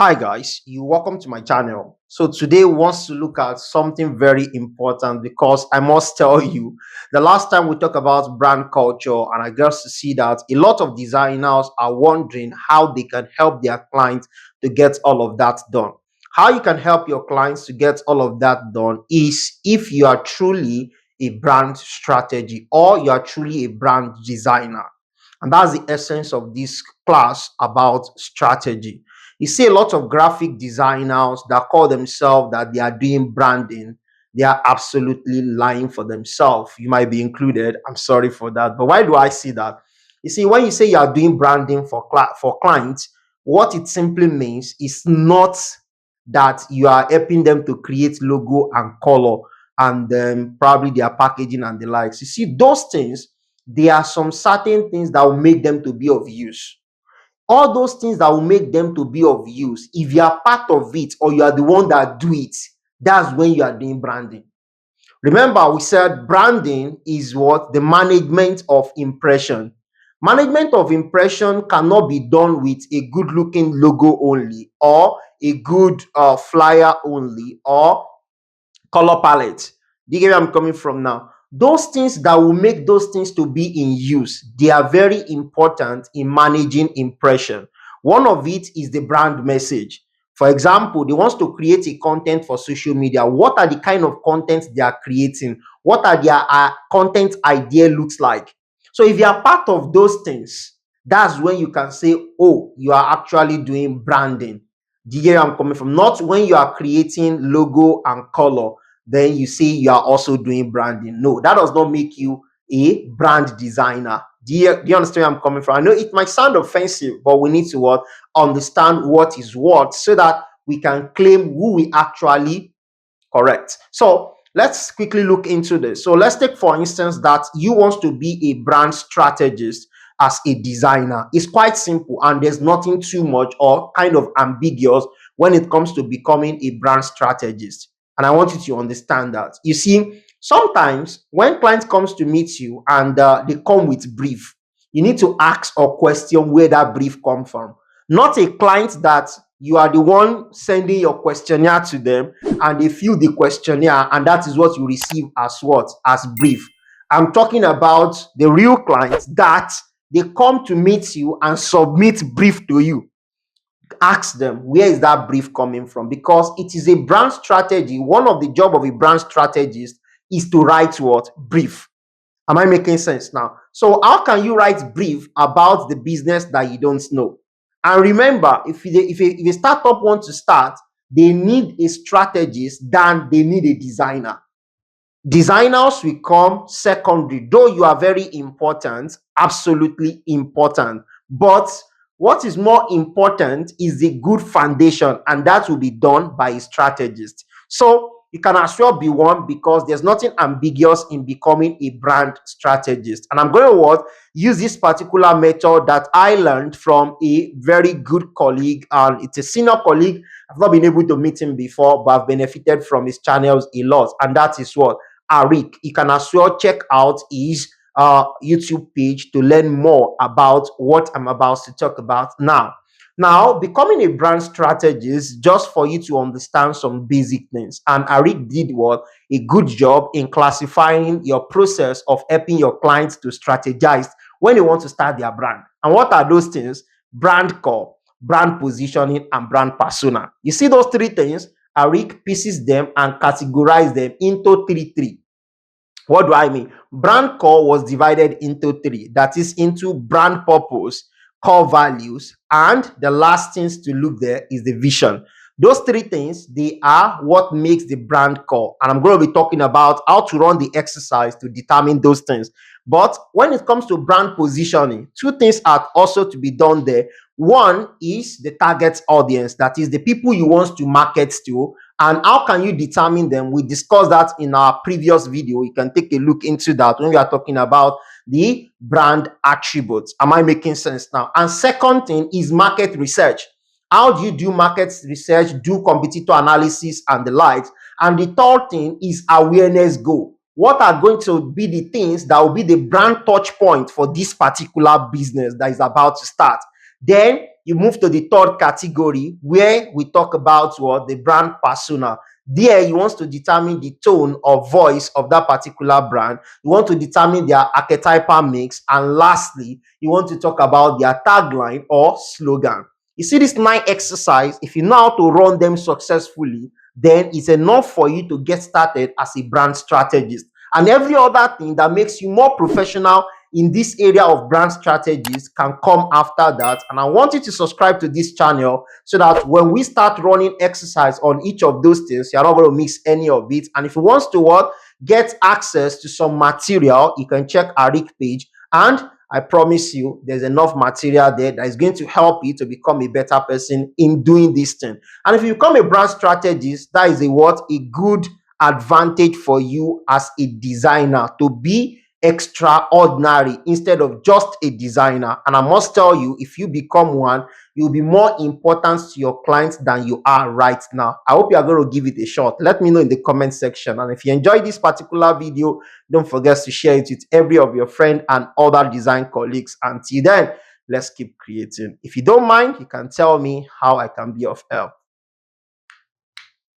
Hi guys, you welcome to my channel. So today wants to look at something very important because I must tell you, the last time we talked about brand culture and I got to see that a lot of designers are wondering how they can help their clients to get all of that done. How you can help your clients to get all of that done is if you are truly a brand strategy or you are truly a brand designer. And that's the essence of this class about strategy. You see a lot of graphic designers that call themselves that they are doing branding. They are absolutely lying for themselves. You might be included. I'm sorry for that. But why do I see that? You see, when you say you are doing branding for clients, what it simply means is not that you are helping them to create logo and color and then probably their packaging and the likes. You see, those things, there are some certain things that will make them to be of use. All those things that will make them to be of use, if you are part of it or you are the one that do it, that's when you are doing branding. Remember, we said branding is what? The management of impression. Management of impression cannot be done with a good looking logo only or a good flyer only or color palette. Do you get where I'm coming from now? Those things that will make those things to be in use, they are very important in managing impression. One of it is the brand message. For example, they want to create a content for social media. What are the kind of content they are creating? What are their content idea looks like? So if you are part of those things, that's when you can say, oh, you are actually doing branding. Do you get where I'm coming from? Not when you are creating logo and color, then you say you are also doing branding. No, that does not make you a brand designer. Do you understand where I'm coming from? I know it might sound offensive, but we need to what? Understand what is what so that we can claim who we actually correct. So let's quickly look into this. So let's take, for instance, that you want to be a brand strategist as a designer. It's quite simple and there's nothing too much or kind of ambiguous when it comes to becoming a brand strategist. And I want you to understand that. You see, sometimes when clients comes to meet you and they come with brief, you need to ask or question where that brief come from. Not a client that you are the one sending your questionnaire to them and they fill the questionnaire and that is what you receive as what? As brief. I'm talking about the real clients that they come to meet you and submit brief to you. Ask them, where is that brief coming from? Because it is a brand strategy. One of the job of a brand strategist is to write what? Brief. Am I making sense now? So how can you write brief about the business that you don't know? And remember, if a startup wants to start, they need a strategist than they need a designer. Designers will come secondary, though you are very important, absolutely important. But what is more important is the good foundation, and that will be done by a strategist. So you can as well be one because there's nothing ambiguous in becoming a brand strategist. And I'm going to what? Use this particular method that I learned from a very good colleague, and it's a senior colleague. I've not been able to meet him before, but I've benefited from his channels a lot. And that is what? Arik. You can as well check out his YouTube page to learn more about what I'm about to talk about now. Now, becoming a brand strategist, just for you to understand some basic things. And Arik did what? A good job in classifying your process of helping your clients to strategize when they want to start their brand. And what are those things? Brand core, brand positioning, and brand persona. You see those three things? Arik pieces them and categorize them into three. What do I mean? Brand core was divided into three. That is into brand purpose, core values, and the last things to look there is the vision. Those three things, they are what makes the brand core. And I'm going to be talking about how to run the exercise to determine those things. But when it comes to brand positioning, two things are also to be done there. One is the target audience, that is the people you want to market to. And how can you determine them? We discussed that in our previous video. You can take a look into that when we are talking about the brand attributes. Am I making sense now? And second thing is market research. How do you do market research, do competitor analysis and the likes? And the third thing is awareness goal. What are going to be the things that will be the brand touch point for this particular business that is about to start? Then you move to the third category where we talk about what the brand persona. There, you want to determine the tone or voice of that particular brand. You want to determine their archetypal mix. And lastly, you want to talk about their tagline or slogan. You see this 9 exercise, if you know how to run them successfully, then it's enough for you to get started as a brand strategist. And every other thing that makes you more professional in this area of brand strategies can come after that. And I want you to subscribe to this channel so that when we start running exercise on each of those things, you're not going to miss any of it. And if you want to what, get access to some material, you can check our Rick page, and I promise you there's enough material there that is going to help you to become a better person in doing this thing. And if you become a brand strategist, that is a good advantage for you as a designer to be extraordinary instead of just a designer. And I must tell you, if you become one, you'll be more important to your clients than you are right now. I hope you are going to give it a shot. Let me know in the comment section. And if you enjoyed this particular video, don't forget to share it with every of your friends and other design colleagues. Until then, let's keep creating. If you don't mind, you can tell me how I can be of help.